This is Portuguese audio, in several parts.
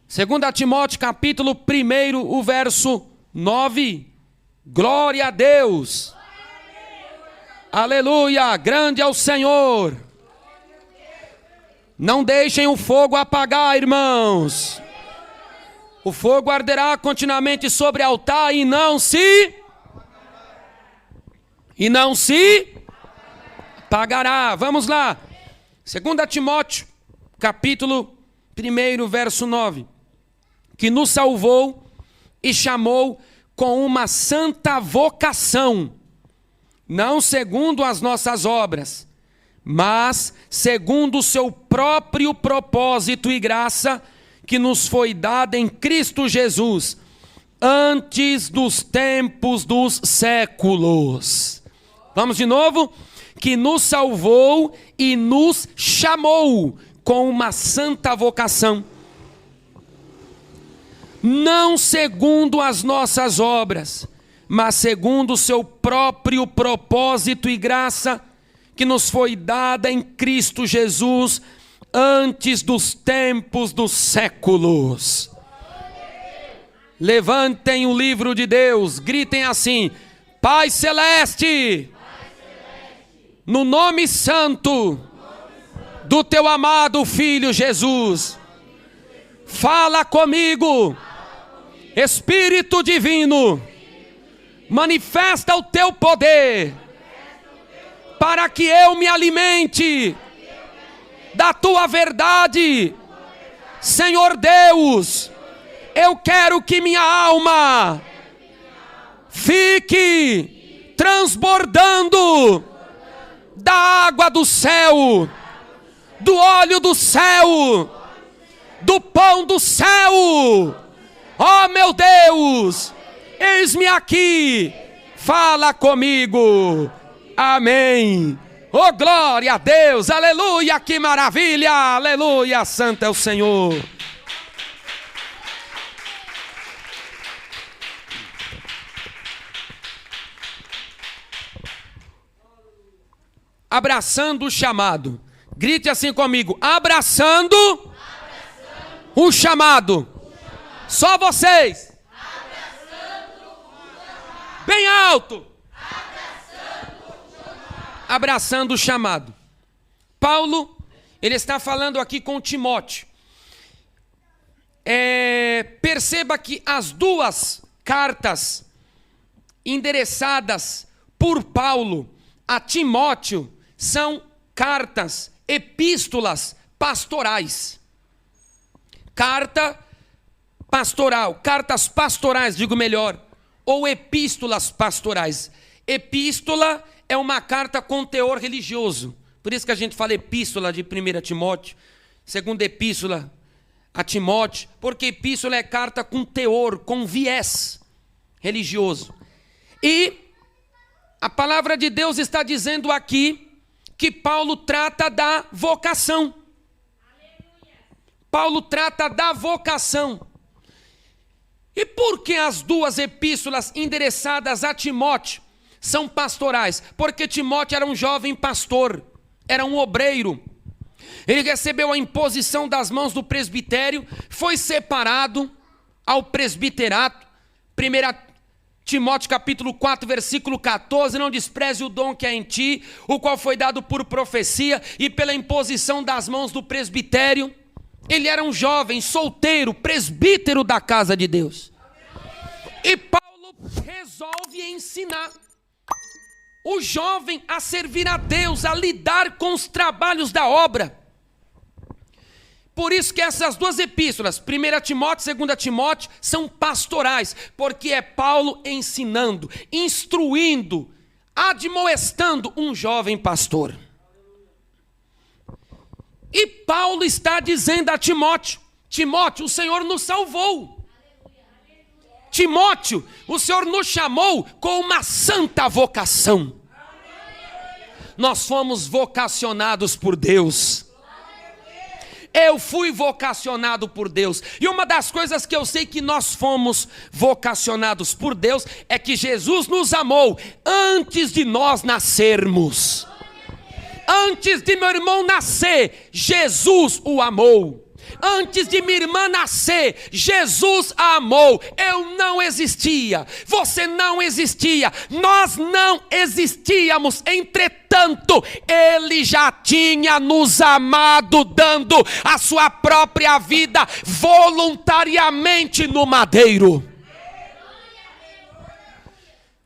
2 Timóteo capítulo 1, o verso 9. Glória a Deus. Aleluia, grande é o Senhor. Não deixem o fogo apagar, irmãos. O fogo arderá continuamente sobre o altar e não se apagará. Vamos lá. 2 Timóteo, capítulo 1, verso 9. Que nos salvou e chamou com uma santa vocação, não segundo as nossas obras, mas segundo o seu próprio propósito e graça, que nos foi dada em Cristo Jesus, antes dos tempos dos séculos. Vamos de novo? Que nos salvou e nos chamou com uma santa vocação, não segundo as nossas obras, mas segundo o seu próprio propósito e graça, que nos foi dada em Cristo Jesus, antes dos tempos dos séculos. Levantem o livro de Deus, gritem assim: Pai Celeste, no nome santo do teu amado Filho Jesus, fala comigo, Espírito Divino, manifesta o teu poder, para que eu me alimente da tua verdade. Senhor Deus, eu quero que minha alma fique transbordando da água do céu, do óleo do céu, do pão do céu. Oh meu Deus, eis-me aqui, fala comigo. Amém. Oh, glória a Deus, aleluia, que maravilha, aleluia, santo é o Senhor. Abraçando o chamado. Grite assim comigo: abraçando o chamado. Só vocês. Bem alto. Abraçando o chamado. Paulo, ele está falando aqui com Timóteo. Perceba que as duas cartas endereçadas por Paulo a Timóteo são cartas, epístolas pastorais. Carta pastoral, cartas pastorais, digo melhor, ou epístolas pastorais. Epístola é uma carta com teor religioso. Por isso que a gente fala epístola de 1 Timóteo, segunda epístola a Timóteo, porque epístola é carta com teor, com viés religioso. E a palavra de Deus está dizendo aqui que Paulo trata da vocação. Paulo trata da vocação. E por que as duas epístolas endereçadas a Timóteo são pastorais? Porque Timóteo era um jovem pastor, era um obreiro. Ele recebeu a imposição das mãos do presbitério, foi separado ao presbiterato. 1 Timóteo capítulo 4, versículo 14, não despreze o dom que há em ti, o qual foi dado por profecia e pela imposição das mãos do presbitério. Ele era um jovem, solteiro, presbítero da casa de Deus. E Paulo resolve ensinar o jovem a servir a Deus, a lidar com os trabalhos da obra. Por isso que essas duas epístolas, 1 Timóteo e 2 Timóteo, são pastorais, porque é Paulo ensinando, instruindo, admoestando um jovem pastor. E Paulo está dizendo a Timóteo: Timóteo, o Senhor nos salvou. Timóteo, o Senhor nos chamou com uma santa vocação. Nós fomos vocacionados por Deus. Eu fui vocacionado por Deus. E uma das coisas que eu sei que nós fomos vocacionados por Deus é que Jesus nos amou antes de nós nascermos. Antes de meu irmão nascer, Jesus o amou. Antes de minha irmã nascer, Jesus a amou. Eu não existia, você não existia, nós não existíamos. Entretanto, Ele já tinha nos amado, dando a sua própria vida voluntariamente no madeiro.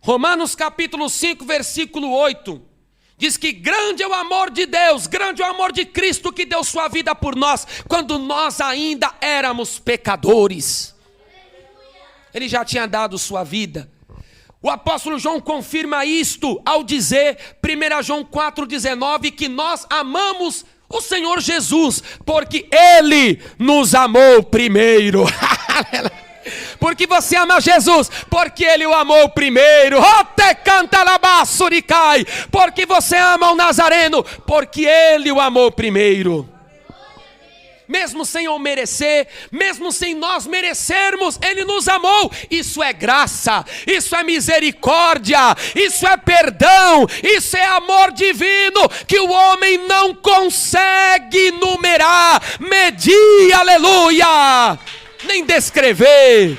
Romanos capítulo 5, versículo 8. Diz que grande é o amor de Deus, grande é o amor de Cristo que deu sua vida por nós, quando nós ainda éramos pecadores. Ele já tinha dado sua vida. O apóstolo João confirma isto ao dizer, 1 João 4,19, que nós amamos o Senhor Jesus, porque Ele nos amou primeiro. Porque você ama Jesus, porque Ele o amou primeiro. Porque você ama o Nazareno, porque Ele o amou primeiro. Mesmo sem eu merecer, mesmo sem nós merecermos, Ele nos amou. Isso é graça, isso é misericórdia, isso é perdão, isso é amor divino que o homem não consegue numerar, medir, aleluia, nem descrever.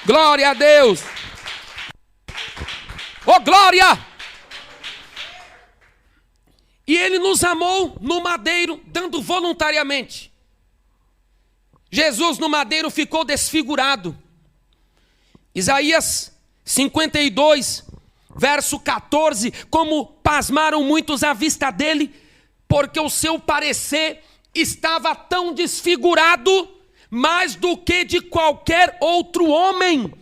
Glória a Deus. Oh, glória! E Ele nos amou no madeiro, dando voluntariamente. Jesus no madeiro ficou desfigurado. Isaías 52, verso 14. Como pasmaram muitos à vista dele, porque o seu parecer estava tão desfigurado, mais do que de qualquer outro homem,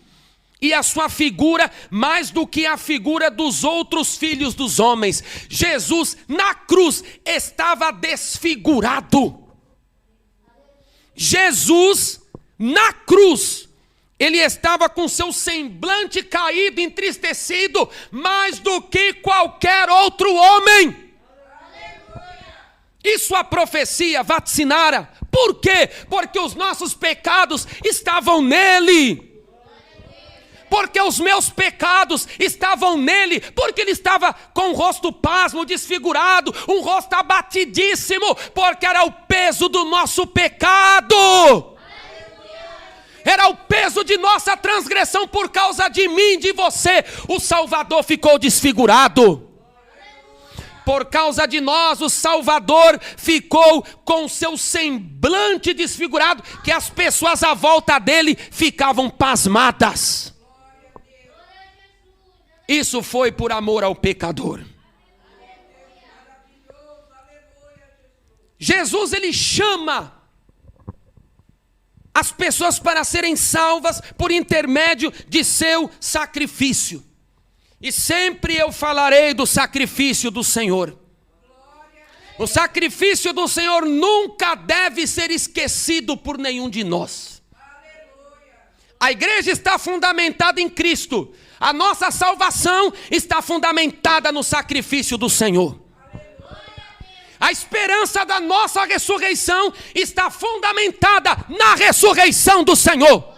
e a sua figura mais do que a figura dos outros filhos dos homens. Jesus na cruz estava desfigurado. Jesus na cruz, Ele estava com seu semblante caído, entristecido, mais do que qualquer outro homem. Isso a profecia vaticinara. Por quê? Porque os nossos pecados estavam nele. Porque os meus pecados estavam nele. Porque ele estava com o rosto pasmo, desfigurado, um rosto abatidíssimo, porque era o peso do nosso pecado. Era o peso de nossa transgressão por causa de mim e de você. O Salvador ficou desfigurado. Por causa de nós, o Salvador ficou com seu semblante desfigurado, que as pessoas à volta dele ficavam pasmadas. Isso foi por amor ao pecador. Jesus, Ele chama as pessoas para serem salvas por intermédio de seu sacrifício. E sempre eu falarei do sacrifício do Senhor. O sacrifício do Senhor nunca deve ser esquecido por nenhum de nós. A igreja está fundamentada em Cristo. A nossa salvação está fundamentada no sacrifício do Senhor. A esperança da nossa ressurreição está fundamentada na ressurreição do Senhor.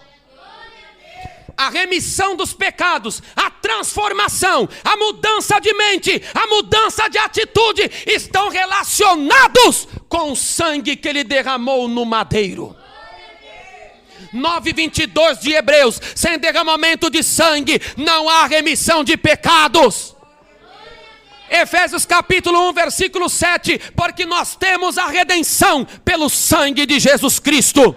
A remissão dos pecados, a transformação, a mudança de mente, a mudança de atitude estão relacionados com o sangue que Ele derramou no madeiro. 9:22 de Hebreus: sem derramamento de sangue não há remissão de pecados. Efésios capítulo 1, versículo 7: porque nós temos a redenção pelo sangue de Jesus Cristo.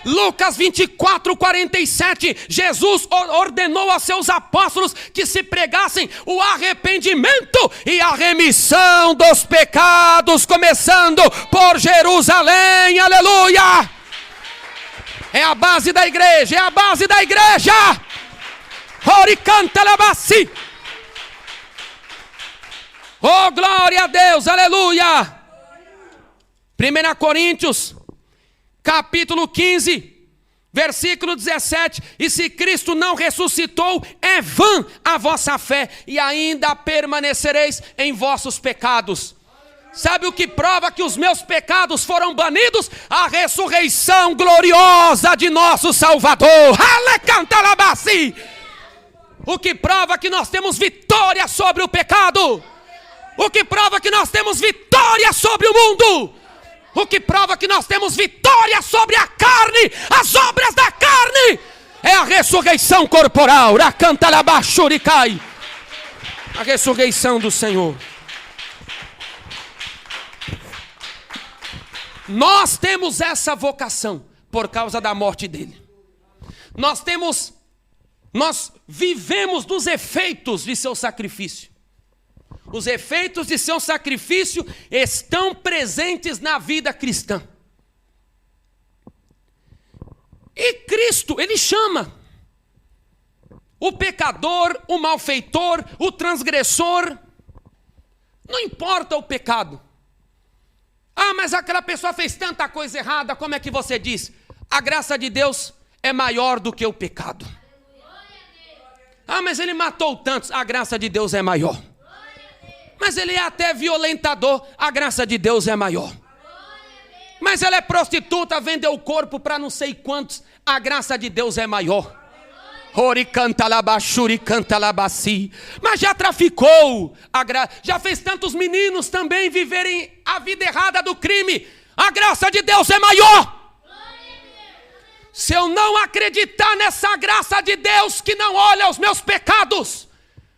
Lucas 24, 47, Jesus ordenou a seus apóstolos que se pregassem o arrependimento e a remissão dos pecados, começando por Jerusalém, aleluia! É a base da igreja, é a base da igreja! Oricantalabaci! Oh, glória a Deus, aleluia! 1 Coríntios capítulo 15, versículo 17: e se Cristo não ressuscitou, é vã a vossa fé, e ainda permanecereis em vossos pecados. Sabe o que prova que os meus pecados foram banidos? A ressurreição gloriosa de nosso Salvador. O que prova que nós temos vitória sobre o pecado. O que prova que nós temos vitória sobre o mundo. O que prova que nós temos vitória sobre a carne, as obras da carne, é a ressurreição corporal. Racantalabachuricai. A ressurreição do Senhor. Nós temos essa vocação por causa da morte dele. Nós vivemos dos efeitos de seu sacrifício. Os efeitos de seu sacrifício estão presentes na vida cristã. E Cristo, ele chama o pecador, o malfeitor, o transgressor. Não importa o pecado. Ah, mas aquela pessoa fez tanta coisa errada, como é que você diz? A graça de Deus é maior do que o pecado. Ah, mas ele matou tantos, a graça de Deus é maior. Mas ele é até violentador, a graça de Deus é maior. Mas ela é prostituta, vendeu o corpo para não sei quantos, a graça de Deus é maior. Mas já traficou, já fez tantos meninos também viverem a vida errada do crime, a graça de Deus é maior. Se eu não acreditar nessa graça de Deus que não olha os meus pecados,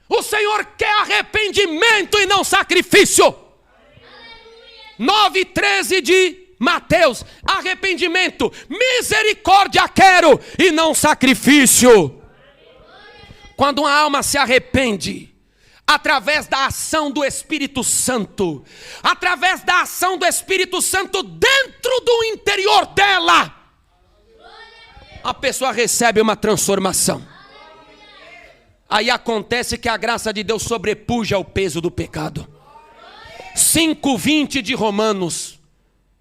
o Senhor quer arrependimento e não sacrifício. 9:13 de Mateus, arrependimento, misericórdia quero e não sacrifício. Quando uma alma se arrepende, através da ação do Espírito Santo, através da ação do Espírito Santo dentro do interior dela, a pessoa recebe uma transformação. Aí acontece que a graça de Deus sobrepuja o peso do pecado. 5:20 de Romanos,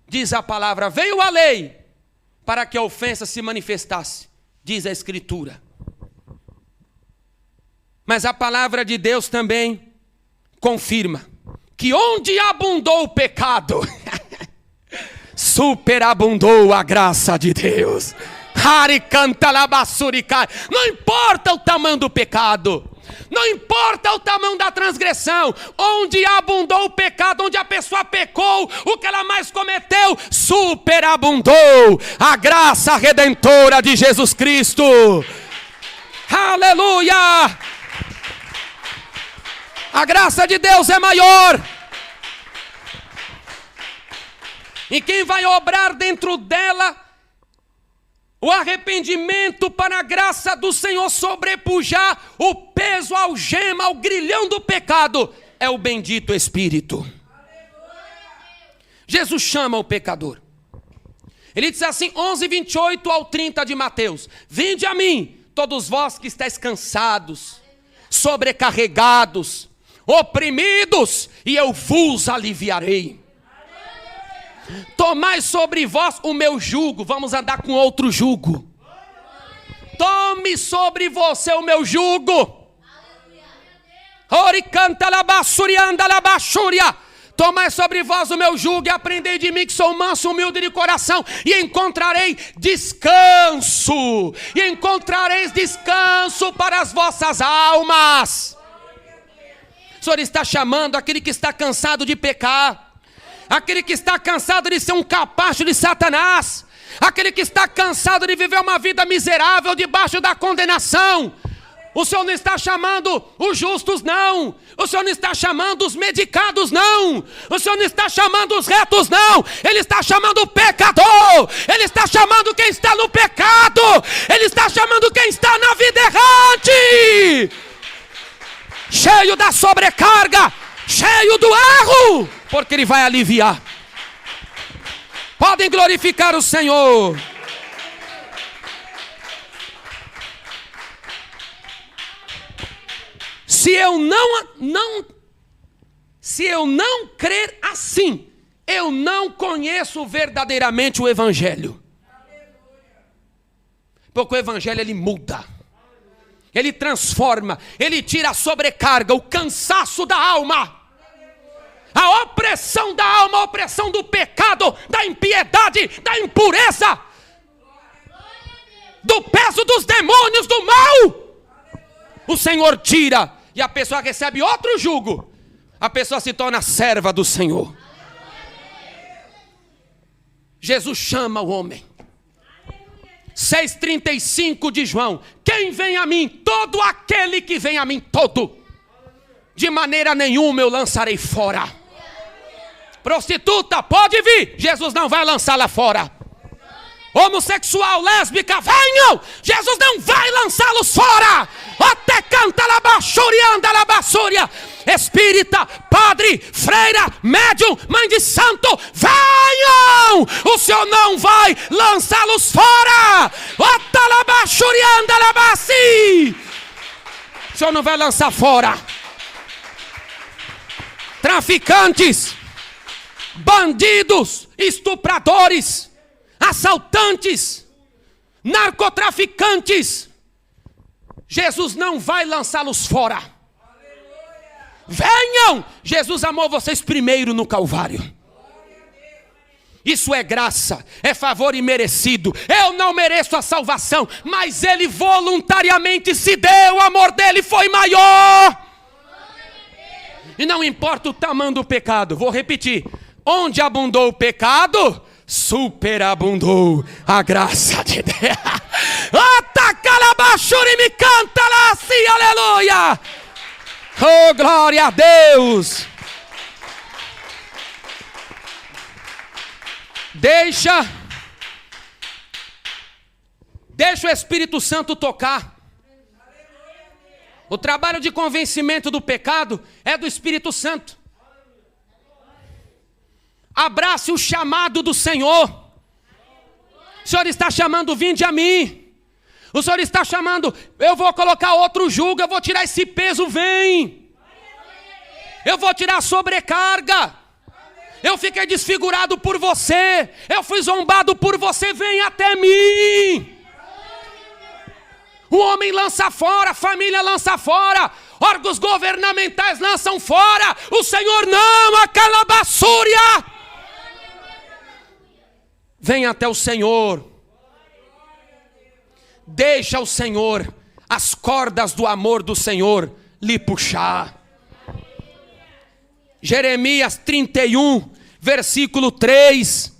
diz a palavra, veio a lei para que a ofensa se manifestasse, diz a Escritura. Mas a palavra de Deus também confirma que onde abundou o pecado, superabundou a graça de Deus. Não importa o tamanho do pecado, não importa o tamanho da transgressão, onde abundou o pecado, onde a pessoa pecou, o que ela mais cometeu, superabundou a graça redentora de Jesus Cristo. Aleluia! A graça de Deus é maior. E quem vai obrar dentro dela o arrependimento para a graça do Senhor sobrepujar o peso, a algema, o grilhão do pecado, é o bendito Espírito. Jesus chama o pecador. Ele diz assim, 11:28 ao 30 de Mateus, vinde a mim, todos vós que estáis cansados, sobrecarregados, oprimidos, e eu vos aliviarei. Tomai sobre vós o meu jugo. Vamos andar com outro jugo. Tome sobre você o meu jugo. Tomai sobre vós o meu jugo e aprendei de mim que sou manso e humilde de coração, e encontrarei descanso. E encontrareis descanso para as vossas almas. O Senhor está chamando aquele que está cansado de pecar, aquele que está cansado de ser um capacho de Satanás, aquele que está cansado de viver uma vida miserável debaixo da condenação. O Senhor não está chamando os justos, não. O Senhor não está chamando os medicados, não. O Senhor não está chamando os retos, não. Ele está chamando o pecador. Ele está chamando quem está no pecado. Ele está chamando quem está na vida errante, cheio da sobrecarga, cheio do erro, porque Ele vai aliviar. Podem glorificar o Senhor. Se eu não crer assim, eu não conheço verdadeiramente o Evangelho. Porque o Evangelho ele muda, ele transforma, ele tira a sobrecarga, o cansaço da alma, a opressão da alma, a opressão do pecado, da impiedade, da impureza, do peso dos demônios, do mal. O Senhor tira e a pessoa recebe outro jugo. a pessoa se torna serva do Senhor. Jesus chama o homem. 6,35 de João: quem vem a mim, todo aquele que vem a mim, todo, de maneira nenhuma eu lançarei fora. Prostituta, pode vir, Jesus não vai lançá-la fora. Homossexual, lésbica, venham, Jesus não vai lançá-los fora. Até canta labaxúria, anda labaxúria. Espírita, padre, freira, médium, mãe de santo, venham! O Senhor não vai lançá-los fora. O Senhor não vai lançar fora. Traficantes, bandidos, estupradores, assaltantes, narcotraficantes, Jesus não vai lançá-los fora. Venham! Jesus amou vocês primeiro no Calvário. Isso é graça, é favor imerecido. Eu não mereço a salvação, mas Ele voluntariamente se deu. O amor dele foi maior. E não importa o tamanho do pecado. Vou repetir: onde abundou o pecado, superabundou a graça de Deus. Atacalabachuri me canta lá assim, aleluia. Oh, glória a Deus. Deixa o Espírito Santo tocar. O trabalho de convencimento do pecado é do Espírito Santo. Abrace o chamado do Senhor. O Senhor está chamando: vinde a mim. O Senhor está chamando: eu vou colocar outro jugo, eu vou tirar esse peso, vem. Eu vou tirar a sobrecarga. Eu fiquei desfigurado por você, eu fui zombado por você, vem até mim. O homem lança fora, a família lança fora, órgãos governamentais lançam fora, o Senhor não, a calabaçúria. Vem até o Senhor. Deixa o Senhor, as cordas do amor do Senhor, lhe puxar. Jeremias 31, versículo 3.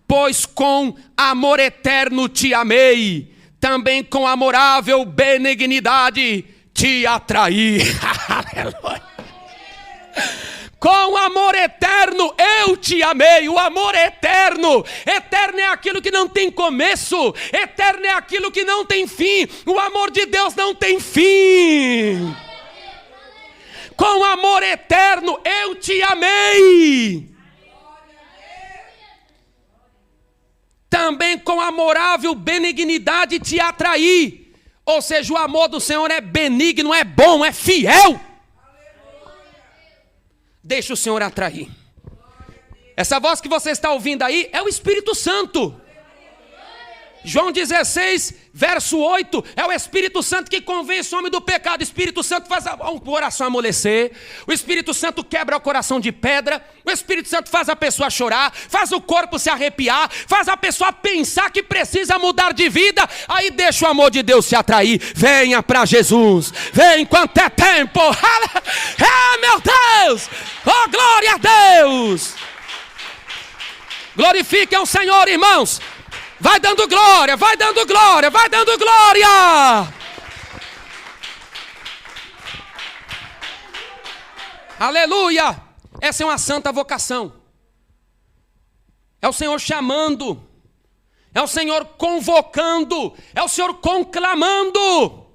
Pois com amor eterno te amei, também com amorável benignidade te atraí. Aleluia. Com amor eterno eu te amei. O amor eterno. Eterno é aquilo que não tem começo. Eterno é aquilo que não tem fim. O amor de Deus não tem fim. Com amor eterno eu te amei. Também com amorável benignidade te atraí. Ou seja, o amor do Senhor é benigno, é bom, é fiel. Deixa o Senhor atrair. Essa voz que você está ouvindo aí é o Espírito Santo. João 16, verso 8, é o Espírito Santo que convence o homem do pecado. O Espírito Santo faz o coração amolecer. O Espírito Santo quebra o coração de pedra. O Espírito Santo faz a pessoa chorar, faz o corpo se arrepiar, faz a pessoa pensar que precisa mudar de vida. Aí deixa o amor de Deus se atrair. Venha para Jesus, vem enquanto é tempo. Meu Deus, oh glória a Deus. Glorifiquem o Senhor, irmãos. Vai dando glória, vai dando glória, vai dando glória. Aleluia. Essa é uma santa vocação. É o Senhor chamando. É o Senhor convocando. É o Senhor conclamando.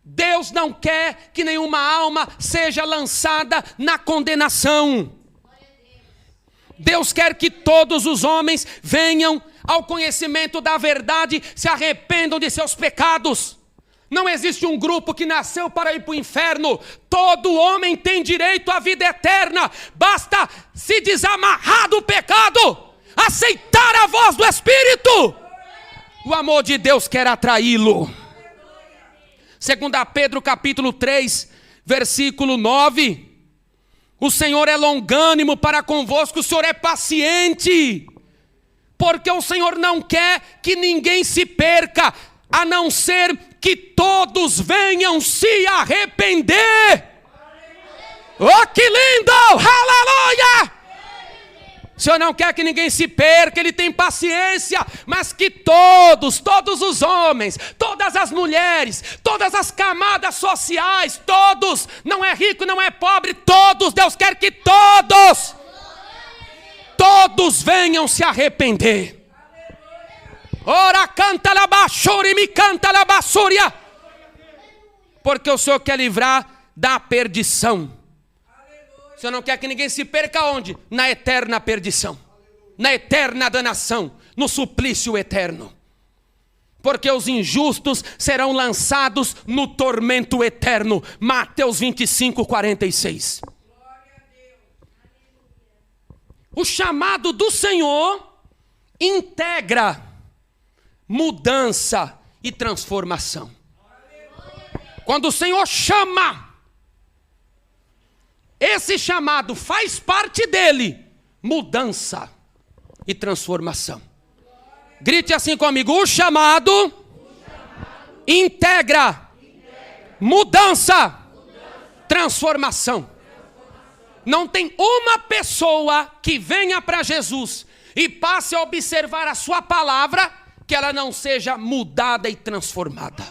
Deus não quer que nenhuma alma seja lançada na condenação. Deus quer que todos os homens venham ao conhecimento da verdade, se arrependam de seus pecados. Não existe um grupo que nasceu para ir para o inferno. Todo homem tem direito à vida eterna. Basta se desamarrar do pecado, aceitar a voz do Espírito. O amor de Deus quer atraí-lo. 2 Pedro capítulo 3, versículo 9. O Senhor é longânimo para convosco, o Senhor é paciente, porque o Senhor não quer que ninguém se perca, a não ser que todos venham se arrepender. Oh, que lindo! Aleluia! O Senhor não quer que ninguém se perca, Ele tem paciência, mas que todos os homens, todas as mulheres, todas as camadas sociais, todos, não é rico, não é pobre, todos, Deus quer que todos venham se arrepender. Ora canta la basuri, me canta la basúria. Porque o Senhor quer livrar da perdição. O Senhor não quer que ninguém se perca onde? Na eterna perdição, na eterna danação, no suplício eterno. Porque os injustos serão lançados no tormento eterno. Mateus 25, 46. O chamado do Senhor integra mudança e transformação. Quando o Senhor chama, esse chamado faz parte dele, mudança e transformação. Grite assim comigo: o chamado integra mudança, transformação. Não tem uma pessoa que venha para Jesus e passe a observar a sua palavra que ela não seja mudada e transformada.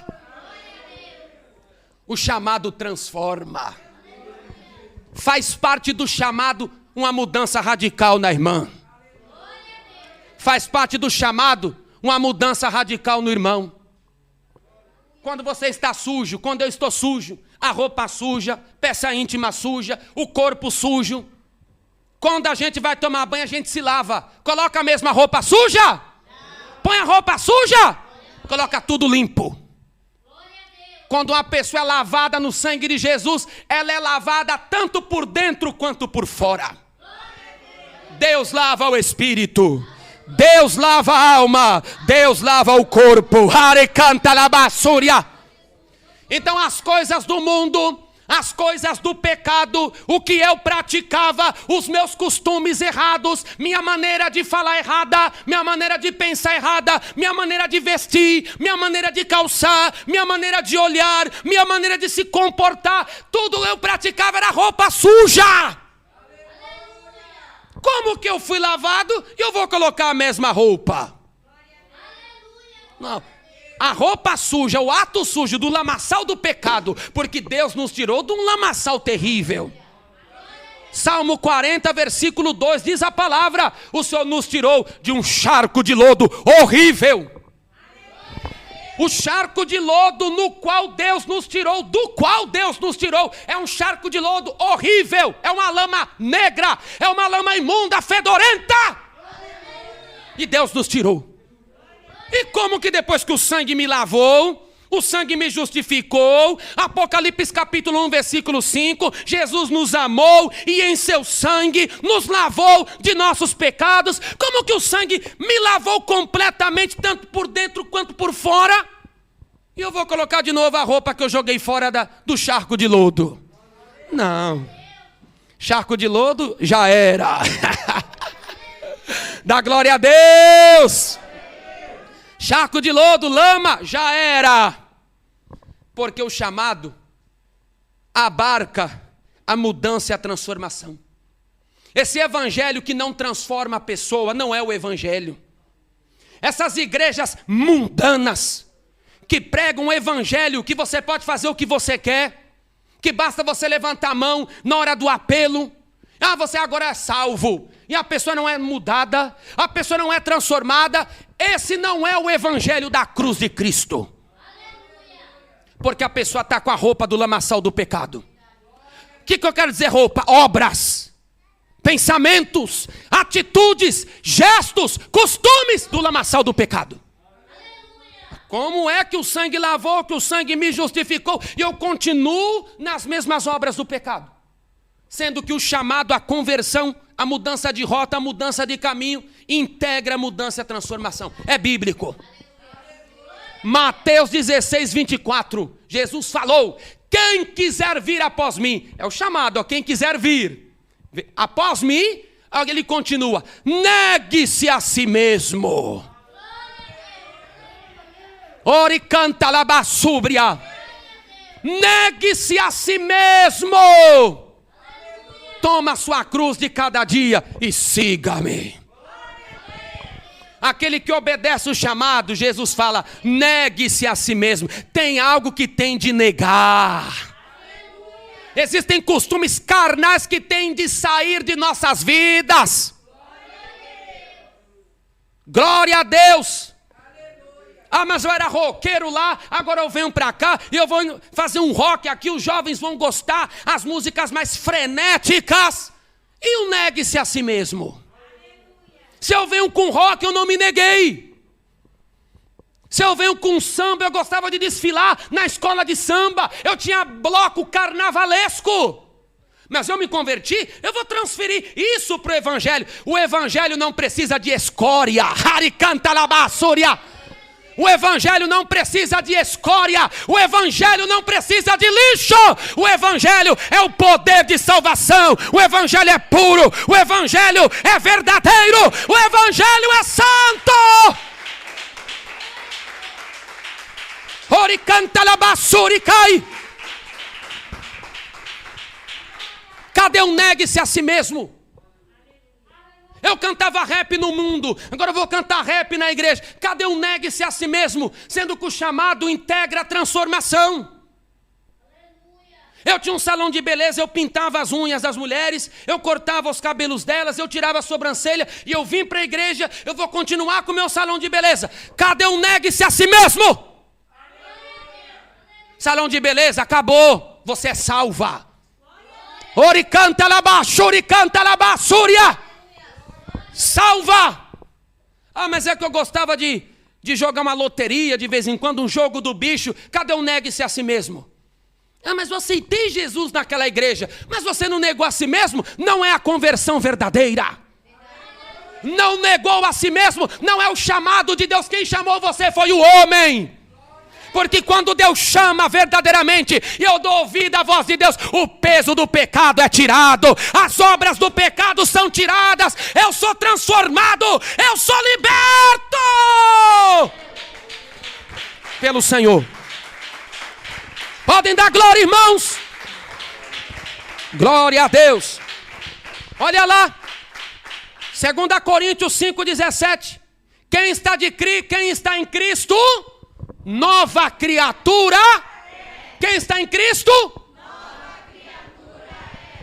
O chamado transforma. Faz parte do chamado uma mudança radical na irmã. Faz parte do chamado uma mudança radical no irmão. Quando você está sujo, quando eu estou sujo, a roupa suja, peça íntima suja, o corpo sujo. Quando a gente vai tomar banho, a gente se lava. Coloca a mesma roupa suja? Põe a roupa suja? Coloca tudo limpo. Quando uma pessoa é lavada no sangue de Jesus, ela é lavada tanto por dentro quanto por fora. Deus lava o espírito, Deus lava a alma, Deus lava o corpo. Hare canta la basúria. Então as coisas do mundo, as coisas do pecado, o que eu praticava, os meus costumes errados, minha maneira de falar errada, minha maneira de pensar errada, minha maneira de vestir, minha maneira de calçar, minha maneira de olhar, minha maneira de se comportar, tudo eu praticava era roupa suja. Como que eu fui lavado e eu vou colocar a mesma roupa? Não. A roupa suja, o ato sujo do lamaçal do pecado, porque Deus nos tirou de um lamaçal terrível. Salmo 40, versículo 2, diz a palavra: o Senhor nos tirou de um charco de lodo horrível. O charco de lodo no qual Deus nos tirou, do qual Deus nos tirou, é um charco de lodo horrível, é uma lama negra, é uma lama imunda, fedorenta. E Deus nos tirou. E como que depois que o sangue me lavou, o sangue me justificou, Apocalipse capítulo 1, versículo 5, Jesus nos amou e em seu sangue nos lavou de nossos pecados. Como que o sangue me lavou completamente, tanto por dentro quanto por fora? E eu vou colocar de novo a roupa que eu joguei fora do charco de lodo? Não. Charco de lodo já era. Dá glória a Deus. Charco de lodo, lama, já era. Porque o chamado abarca a mudança e a transformação. Esse evangelho que não transforma a pessoa não é o evangelho. Essas igrejas mundanas que pregam um evangelho que você pode fazer o que você quer, que basta você levantar a mão na hora do apelo. Ah, você agora é salvo. E a pessoa não é mudada, a pessoa não é transformada. Esse não é o evangelho da cruz de Cristo. Porque a pessoa está com a roupa do lamaçal do pecado. O que eu quero dizer roupa? Obras, pensamentos, atitudes, gestos, costumes do lamaçal do pecado. Como é que o sangue lavou, que o sangue me justificou e eu continuo nas mesmas obras do pecado? Sendo que o chamado à conversão, a mudança de rota, a mudança de caminho, integra a mudança e a transformação. É bíblico. Mateus 16, 24. Jesus falou: quem quiser vir após mim, é o chamado, ó, quem quiser vir após mim, ele continua: negue-se a si mesmo. Ore canta la basúbria. Negue-se a si mesmo. toma a sua cruz de cada dia e siga-me. Aquele que obedece o chamado, Jesus fala, negue-se a si mesmo. Tem algo que tem de negar. Existem costumes carnais que têm de sair de nossas vidas. Glória a Deus. Ah, mas eu era roqueiro lá, agora eu venho para cá e eu vou fazer um rock aqui, os jovens vão gostar, as músicas mais frenéticas. E o negue-se a si mesmo. Se eu venho com rock, eu não me neguei. Se eu venho com samba, eu gostava de desfilar na escola de samba. Eu tinha bloco carnavalesco. Mas eu me converti, eu vou transferir isso para o evangelho. O evangelho não precisa de escória. Haricantalabassúria. O evangelho não precisa de escória. O evangelho não precisa de lixo. O evangelho é o poder de salvação. O evangelho é puro. O evangelho é verdadeiro. O evangelho é santo. Oricantalabassuricai. Cadê o negue-se a si mesmo? Eu cantava rap no mundo, agora eu vou cantar rap na igreja. Cadê o negue-se a si mesmo? Sendo que o chamado integra a transformação. Eu tinha um salão de beleza, eu pintava as unhas das mulheres, eu cortava os cabelos delas, eu tirava a sobrancelha e eu vim para a igreja, eu vou continuar com o meu salão de beleza. Cadê o negue-se a si mesmo? Salão de beleza, acabou, você é salva. Oricantalabassúria. Salva! Ah, mas é que eu gostava de jogar uma loteria de vez em quando, um jogo do bicho. Cadê o negue-se a si mesmo? Ah, mas eu aceitei Jesus naquela igreja. Mas você não negou a si mesmo? Não é a conversão verdadeira. Não negou a si mesmo, não é o chamado de Deus. Quem chamou você foi o homem. Porque quando Deus chama verdadeiramente, e eu dou ouvido à voz de Deus, o peso do pecado é tirado, as obras do pecado são tiradas, eu sou transformado, eu sou liberto pelo Senhor. Podem dar glória, irmãos? Glória a Deus. Olha lá, 2 Coríntios 5,17. Quem está em Cristo, nova criatura. Quem está em Cristo? Nova criatura.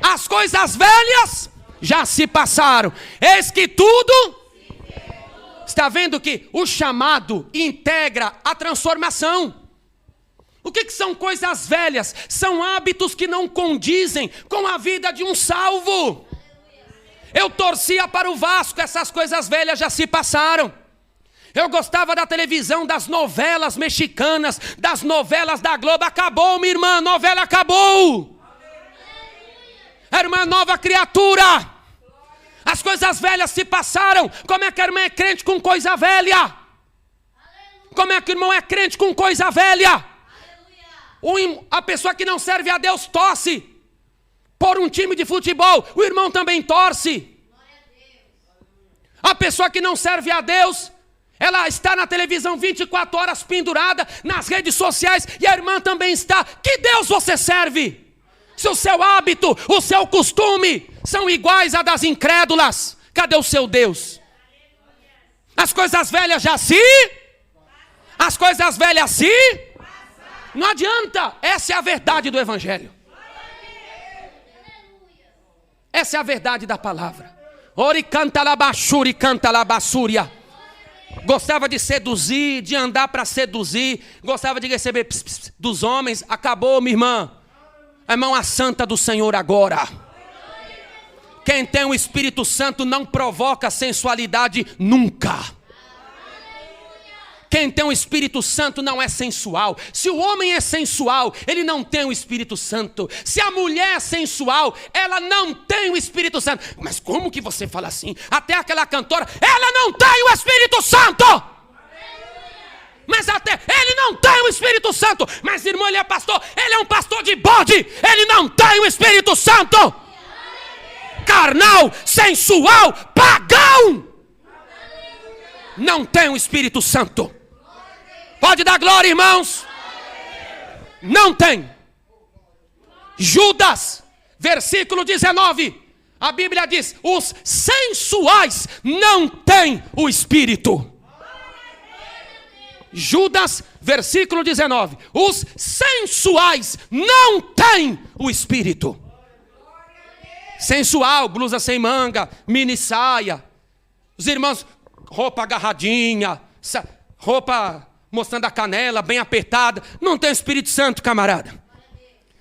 As coisas velhas já se passaram. Eis que tudo. Está vendo que o chamado integra a transformação. O que são coisas velhas? São hábitos que não condizem com a vida de um salvo. Eu torcia para o Vasco, essas coisas velhas já se passaram. Eu gostava da televisão, das novelas mexicanas, das novelas da Globo. Acabou, minha irmã, a novela acabou. A irmã é nova criatura. As coisas velhas se passaram. Como é que a irmã é crente com coisa velha? Como é que o irmão é crente com coisa velha? A pessoa que não serve a Deus torce por um time de futebol. O irmão também torce. A pessoa que não serve a Deus, ela está na televisão 24 horas pendurada, nas redes sociais, e a irmã também está. Que Deus você serve? Se o seu hábito, o seu costume são iguais a das incrédulas, cadê o seu Deus? As coisas velhas já se? As coisas velhas se? Não adianta, essa é a verdade do evangelho. Essa é a verdade da palavra. Ori canta labachuri, canta labassúria. Gostava de seduzir, de andar para seduzir, gostava de receber dos homens. Acabou, minha irmã. A mão a santa do Senhor agora. Quem tem o Espírito Santo não provoca sensualidade nunca. Quem tem o Espírito Santo não é sensual. Se o homem é sensual, ele não tem o Espírito Santo. Se a mulher é sensual, ela não tem o Espírito Santo. Mas como que você fala assim? Até aquela cantora, ela não tem o Espírito Santo. Mas até ele não tem o Espírito Santo. Mas irmão, ele é pastor, ele é um pastor de bode. Ele não tem o Espírito Santo. Carnal, sensual, pagão. Não tem o Espírito Santo. Pode dar glória, irmãos? Não tem. Judas, versículo 19. A Bíblia diz: os sensuais não têm o Espírito. Judas, versículo 19. Os sensuais não têm o Espírito. Sensual, blusa sem manga, mini saia. Os irmãos, roupa agarradinha, roupa mostrando a canela, bem apertada. Não tem o Espírito Santo, camarada.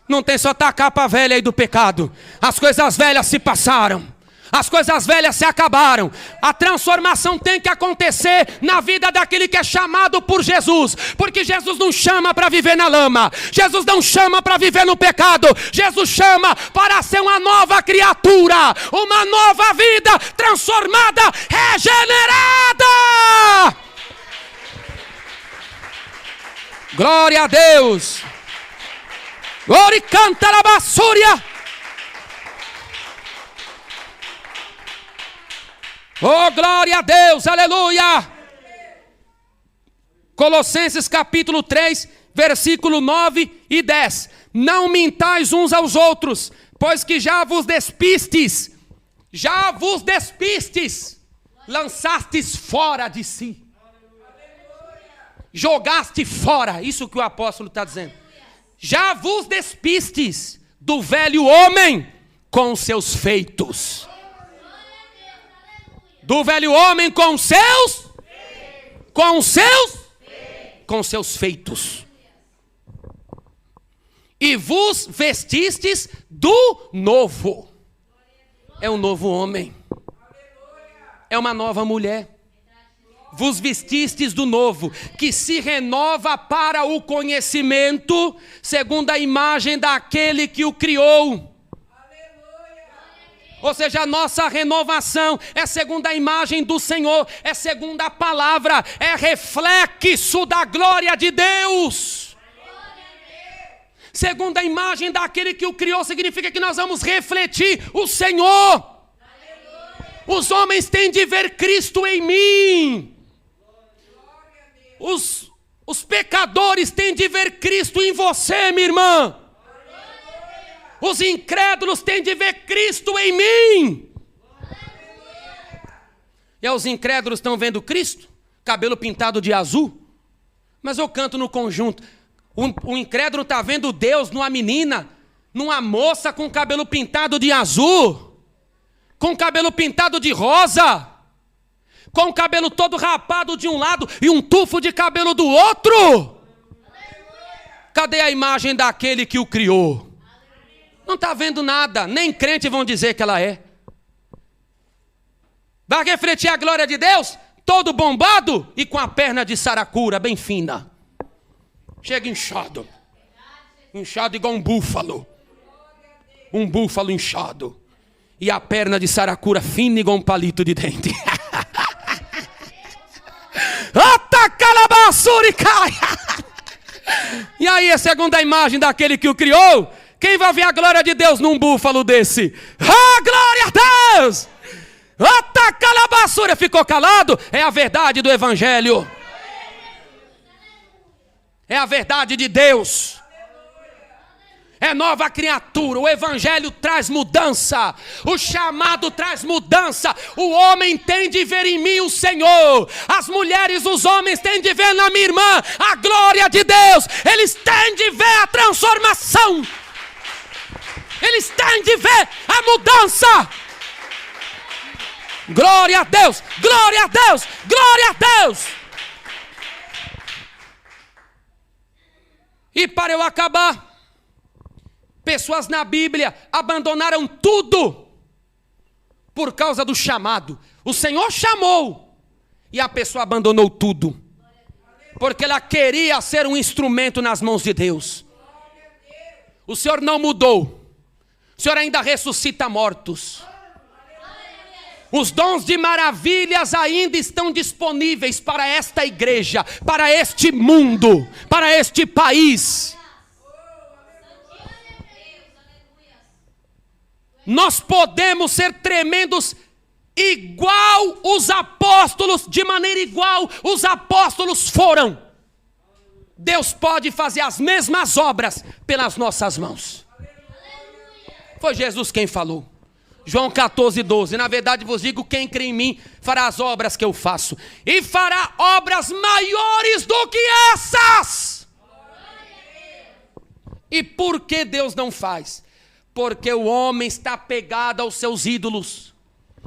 Não tem, só tá a capa velha aí do pecado. As coisas velhas se passaram. As coisas velhas se acabaram. A transformação tem que acontecer na vida daquele que é chamado por Jesus. Porque Jesus não chama para viver na lama. Jesus não chama para viver no pecado. Jesus chama para ser uma nova criatura. Uma nova vida transformada, regenerada. Glória a Deus. Glória, canta la basúria. Oh, glória a Deus, aleluia. Colossenses capítulo 3, versículo 9 e 10. Não mintais uns aos outros, pois que já vos despistes, lançastes fora de si. Jogaste fora, isso que o apóstolo está dizendo. Já vos despistes do velho homem com seus feitos. Do velho homem com seus feitos. E vos vestistes do novo. É um novo homem. É uma nova mulher. Vos vestistes do novo, que se renova para o conhecimento, segundo a imagem daquele que o criou. Ou seja, a nossa renovação é segundo a imagem do Senhor, é segundo a palavra, é reflexo da glória de Deus. Segundo a imagem daquele que o criou, significa que nós vamos refletir o Senhor. Os homens têm de ver Cristo em mim. Os pecadores têm de ver Cristo em você, minha irmã. Os incrédulos têm de ver Cristo em mim. E os incrédulos estão vendo Cristo? Cabelo pintado de azul? Mas eu canto no conjunto. O incrédulo está vendo Deus numa menina, numa moça com cabelo pintado de azul, com cabelo pintado de rosa, com o cabelo todo rapado de um lado e um tufo de cabelo do outro. Cadê a imagem daquele que o criou? Não está vendo nada, nem crente vão dizer que ela é. Vai refletir a glória de Deus, todo bombado e com a perna de saracura bem fina. Chega inchado. Inchado igual um búfalo inchado. E a perna de saracura fina igual um palito de dente. E aí, a segunda imagem daquele que o criou, quem vai ver a glória de Deus num búfalo desse? Ah, glória a Deus! Ficou calado? É a verdade do Evangelho. É a verdade de Deus. É nova criatura. O Evangelho traz mudança. O chamado traz mudança. O homem tem de ver em mim o Senhor. As mulheres, os homens têm de ver na minha irmã a glória de Deus. Eles têm de ver a transformação. Eles têm de ver a mudança. Glória a Deus, glória a Deus, glória a Deus. E para eu acabar, pessoas na Bíblia abandonaram tudo por causa do chamado. O Senhor chamou e a pessoa abandonou tudo, porque ela queria ser um instrumento nas mãos de Deus. O Senhor não mudou. O Senhor ainda ressuscita mortos. Os dons de maravilhas ainda estão disponíveis para esta igreja, para este mundo, para este país. Nós podemos ser tremendos igual os apóstolos, de maneira igual os apóstolos foram. Deus pode fazer as mesmas obras pelas nossas mãos. Foi Jesus quem falou. João 14:12. Na verdade vos digo, quem crê em mim fará as obras que eu faço, e fará obras maiores do que essas. E por que Deus não faz? Porque o homem está pegado aos seus ídolos.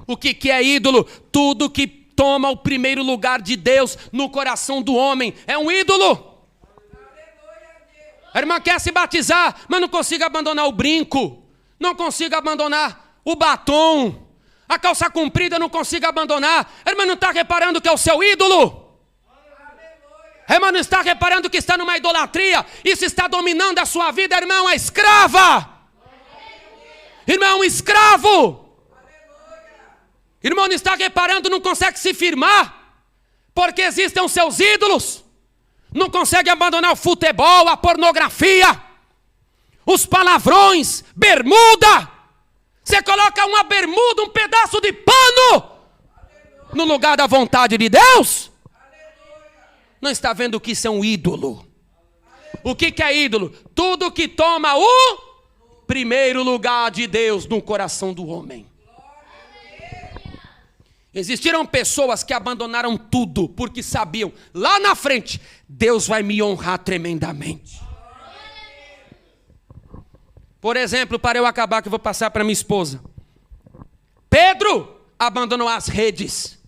O que é ídolo? Tudo que toma o primeiro lugar de Deus no coração do homem é um ídolo. A irmã quer se batizar, mas não consigo abandonar o brinco, não consigo abandonar o batom, a calça comprida não consigo abandonar. A irmã não está reparando que é o seu ídolo? A irmã não está reparando que está numa idolatria? Isso está dominando a sua vida, irmã, uma escrava. Irmão, um escravo. Irmão, não está reparando, não consegue se firmar, porque existem os seus ídolos. Não consegue abandonar o futebol, a pornografia, os palavrões, bermuda. Você coloca uma bermuda, um pedaço de pano no lugar da vontade de Deus? Não está vendo que isso é um ídolo? O que é ídolo? Tudo que toma o primeiro lugar de Deus no coração do homem. Existiram pessoas que abandonaram tudo porque sabiam, lá na frente, Deus vai me honrar tremendamente. Por exemplo, para eu acabar, que eu vou passar para minha esposa. Pedro abandonou as redes.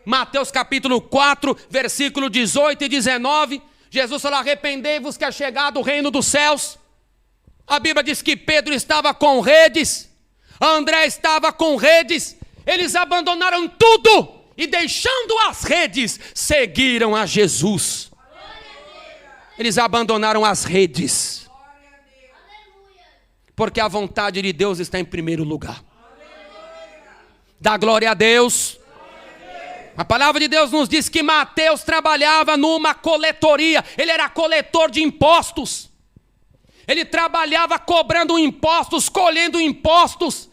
Mateus capítulo 4, versículo 18 e 19. Jesus falou: arrependei-vos que é chegado o reino dos céus. A Bíblia diz que Pedro estava com redes, André estava com redes. Eles abandonaram tudo e, deixando as redes, seguiram a Jesus. Eles abandonaram as redes, porque a vontade de Deus está em primeiro lugar. Dá glória a Deus. A palavra de Deus nos diz que Mateus trabalhava numa coletoria. Ele era coletor de impostos. Ele trabalhava cobrando impostos, colhendo impostos.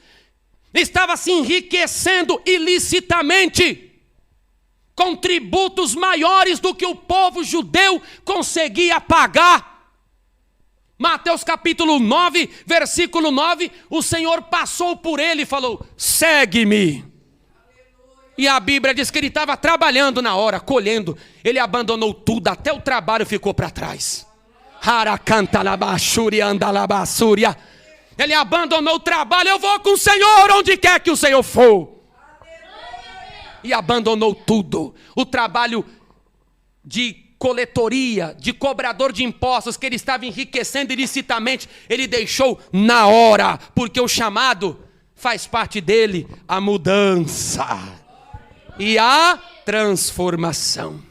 Estava se enriquecendo ilicitamente, com tributos maiores do que o povo judeu conseguia pagar. Mateus capítulo 9, versículo 9, o Senhor passou por ele e falou: segue-me. E a Bíblia diz que ele estava trabalhando na hora, colhendo. Ele abandonou tudo, até o trabalho ficou para trás. Ele abandonou o trabalho. Eu vou com o Senhor onde quer que o Senhor for. E abandonou tudo. O trabalho de coletoria, de cobrador de impostos, que ele estava enriquecendo ilicitamente, ele deixou na hora, porque o chamado faz parte dele, a mudança e a transformação.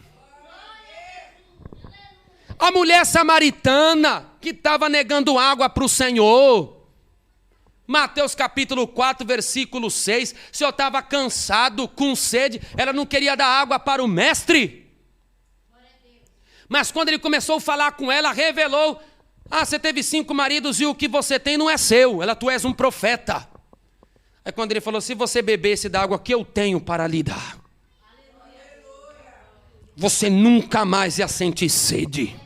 A mulher samaritana que estava negando água para o Senhor. Mateus capítulo 4, versículo 6. O Senhor estava cansado, com sede. Ela não queria dar água para o mestre. Mas quando ele começou a falar com ela, revelou: você teve 5 maridos e o que você tem não é seu. Tu és um profeta. Aí quando ele falou: se você bebesse da água que eu tenho para lhe dar, você nunca mais ia sentir sede.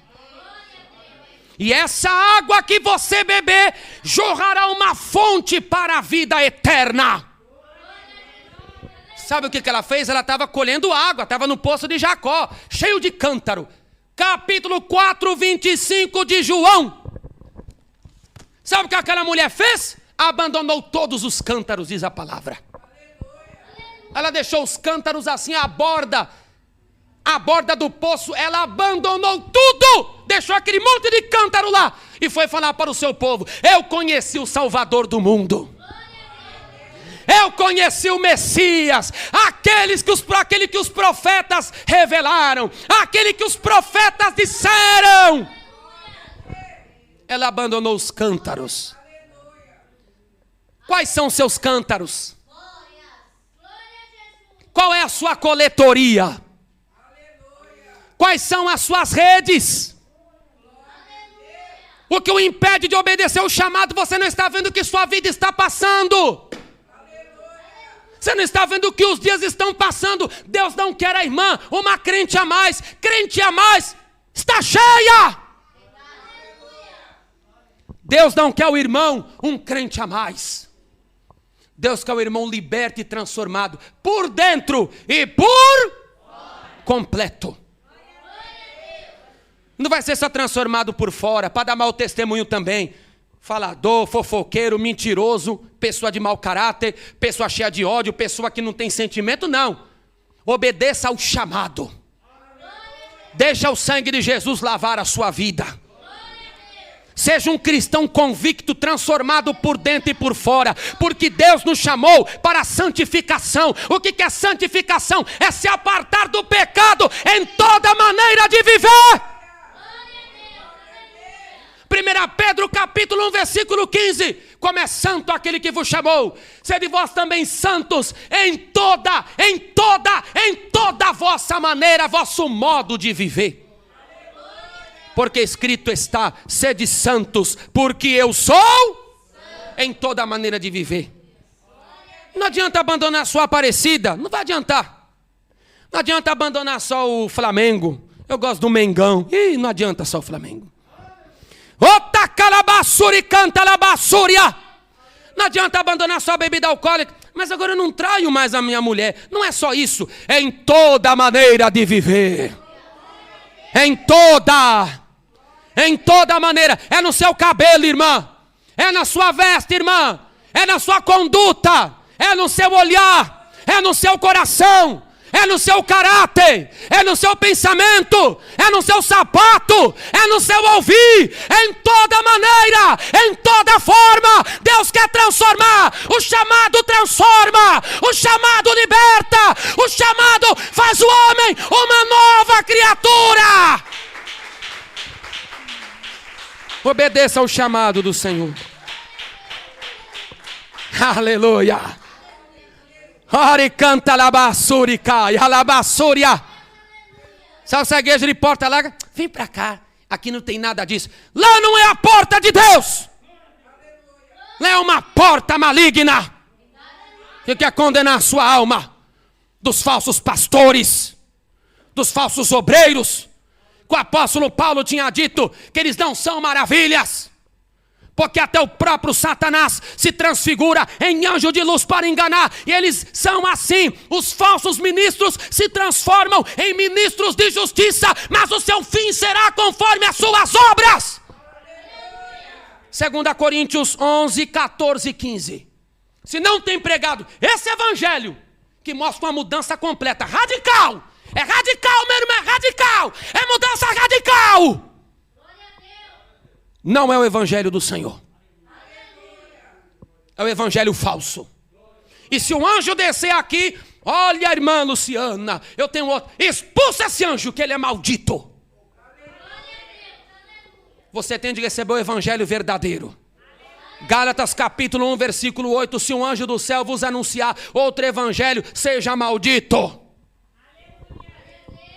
E essa água que você beber jorrará uma fonte para a vida eterna. Sabe o que ela fez? Ela estava colhendo água, estava no poço de Jacó, cheio de cântaro. Capítulo 4, 25 de João. Sabe o que aquela mulher fez? Abandonou todos os cântaros, diz a palavra. Ela deixou os cântaros assim à borda do poço. Ela abandonou tudo, deixou aquele monte de cântaro lá e foi falar para o seu povo: eu conheci o Salvador do mundo, eu conheci o Messias, aquele que os profetas revelaram, aquele que os profetas disseram. Ela abandonou os cântaros. Quais são os seus cântaros? Qual é a sua coletoria? Quais são as suas redes? O que o impede de obedecer o chamado? Você não está vendo que sua vida está passando. Você não está vendo que os dias estão passando. Deus não quer a irmã, uma crente a mais. Crente a mais está cheia. Deus não quer o irmão, um crente a mais. Deus quer o irmão liberto e transformado por dentro e por completo. Não vai ser só transformado por fora, para dar mau testemunho também. Falador, fofoqueiro, mentiroso, pessoa de mau caráter, pessoa cheia de ódio, pessoa que não tem sentimento, não. Obedeça ao chamado. Deixa o sangue de Jesus lavar a sua vida. Seja um cristão convicto, transformado por dentro e por fora, porque Deus nos chamou para a santificação. O que é santificação? É se apartar do pecado em toda maneira de viver. 1 Pedro capítulo 1 versículo 15, como é santo aquele que vos chamou, sede vós também santos em toda a vossa maneira, vosso modo de viver. Porque escrito está, sede santos, porque eu sou em toda a maneira de viver. Não adianta abandonar a sua Aparecida, não vai adiantar. Não adianta abandonar só o Flamengo, eu gosto do Mengão, não adianta só o Flamengo. Ota calabassuri canta labassúria. Não adianta abandonar só a bebida alcoólica. Mas agora eu não traio mais a minha mulher. Não é só isso. É em toda maneira de viver. Em toda maneira. É no seu cabelo, irmã. É na sua veste, irmã. É na sua conduta. É no seu olhar. É no seu coração. É no seu caráter, é no seu pensamento, é no seu sapato, é no seu ouvir, em toda maneira, em toda forma. Deus quer transformar. O chamado transforma, o chamado liberta, o chamado faz o homem uma nova criatura. Obedeça ao chamado do Senhor. Aleluia. Ore canta labassurica e alabassúria. Sabe essa igreja de porta larga? Vem pra cá, aqui não tem nada disso. Lá não é a porta de Deus. Lá é uma porta maligna que quer condenar a sua alma dos falsos pastores, dos falsos obreiros. O apóstolo Paulo tinha dito que eles não são maravilhas, porque até o próprio Satanás se transfigura em anjo de luz para enganar. E eles são assim. Os falsos ministros se transformam em ministros de justiça, mas o seu fim será conforme as suas obras. 2 Coríntios 11, 14 e 15. Se não tem pregado esse evangelho, que mostra uma mudança completa, radical. É radical, meu irmão, é radical. É mudança radical. Não é o evangelho do Senhor. É o evangelho falso. E se um anjo descer aqui, olha, irmã Luciana, eu tenho outro. Expulsa esse anjo, que ele é maldito. Você tem de receber o evangelho verdadeiro. Gálatas capítulo 1, versículo 8. Se um anjo do céu vos anunciar outro evangelho, seja maldito.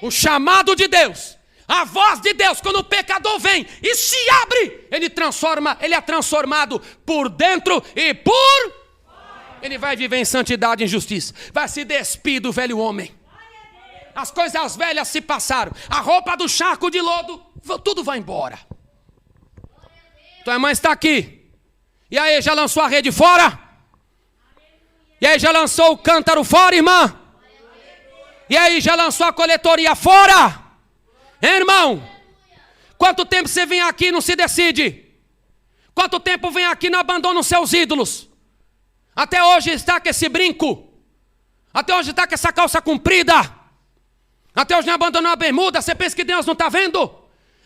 O chamado de Deus, a voz de Deus, quando o pecador vem e se abre, ele é transformado por dentro e por fora. Ele vai viver em santidade e em justiça. Vai se despir do velho homem. As coisas velhas se passaram. A roupa do charco de lodo, tudo vai embora. Tua irmã está aqui. E aí, já lançou a rede fora? E aí, já lançou o cântaro fora, irmã? E aí, já lançou a coletoria fora? Hein, irmão? Quanto tempo você vem aqui e não se decide? Quanto tempo vem aqui e não abandona os seus ídolos? Até hoje está com esse brinco. Até hoje está com essa calça comprida. Até hoje não abandonou a bermuda. Você pensa que Deus não está vendo?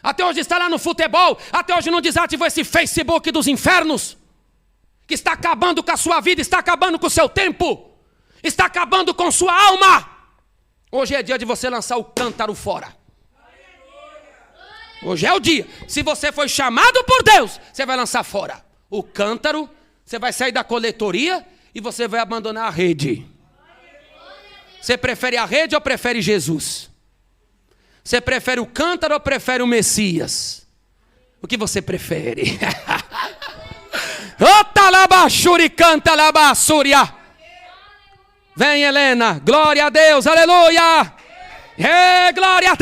Até hoje está lá no futebol. Até hoje não desativou esse Facebook dos infernos, que está acabando com a sua vida, está acabando com o seu tempo, está acabando com sua alma. Hoje é dia de você lançar o cântaro fora. Hoje é o dia. Se você foi chamado por Deus, você vai lançar fora o cântaro, você vai sair da coletoria e você vai abandonar a rede. Você prefere a rede ou prefere Jesus? Você prefere o cântaro ou prefere o Messias? O que você prefere? Canta labassúria. Vem, Helena. Glória a Deus. Aleluia. Glória a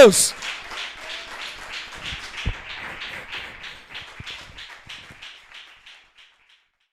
Deus.